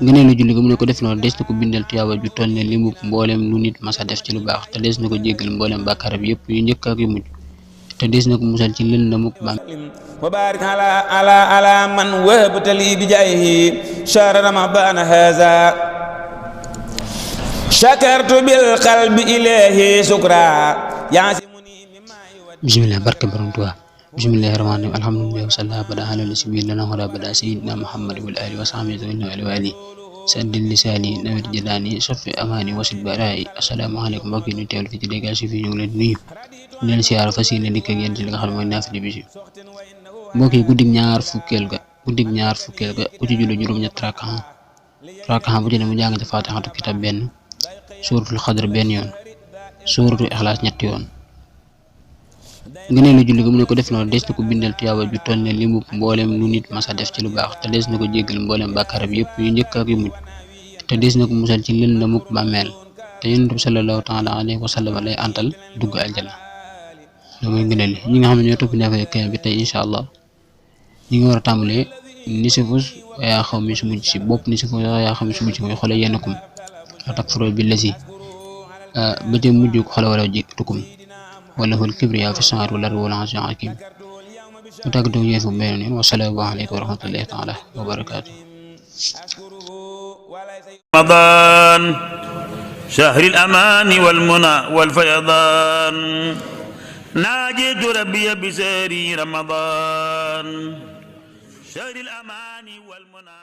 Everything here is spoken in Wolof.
ngëneelu julli ga mu ne ko def noonu des na ko bindal tuyaaba ju toll ne limu mboolem lu nit masa def ci lu baax te des na ko jéggal mboolem bàkkaaram yépp yu njëkk ak yu mujj te des na ko musal ci lëndamuk bam wa barik ala man wahabta li bi jayhi shahr ramadan haza shakartu bil qalbi ilahi shukra yasimuni mimma bismillah barke borom Tuubaa bismillahi rahmaani rahim alhamdulillahi wa sallallahu bada ala nasibi lana wala bada sayyidina muhammad wal ali wa sahbihi wa ali saddil lisaani nawir jadaani sofi amaani wasit baraay asalaamaaleykum mbokk yi ñu teewlu fi ci Dégage fi ñu ngi leen nuyu ñu leen siyaar fas yéene dikk ak yéen ci li nga xam ne mooy naafila bi si mbokk yi guddig ñaar fukkeel ga ku ci julli juróom-ñett rakaxa bu ci ne mu jàng ci faatixatu kitab benn suuratul xadr benn yoon suuratul ixlaas ñetti yoon ngëneelu julli ga mu ne ko def noonu des na ko bindal tuyaaba ju toll ne limu mboolem lu nit masa def ci lu baax te des na ko jéggal mboolem bàkkaaram yépp yu njëkk ak yu mujj te des na ko musal ci lëndamuk bàmmeel te yonent bi sallallahu taala alayhi wa sallam lay antal dugg aljana loolu mooy ngëneel ñi nga xam ne ñoo topp neefee kay bi tey incha allah ñi ngi war a tàmbalee nisifus yaa xaw mi su mujj si bopp nisifus yaa xaw mi su mujj si mooy xoolee yenn kum la takfuroo bi la si ba ca mujj ko xoole wala ji tukum wala hul kibriya fi samaawaati wal ardi wal aziizul hakiim mu tàgg doog ñëw fu beneen yoon wassalaamu aleykum wa rahmatullahi taala wa barakaatu رمضان شهر الأمان والمنى والفيضان ناجيت ربي بسهر رمضان شهر الأمان والمنى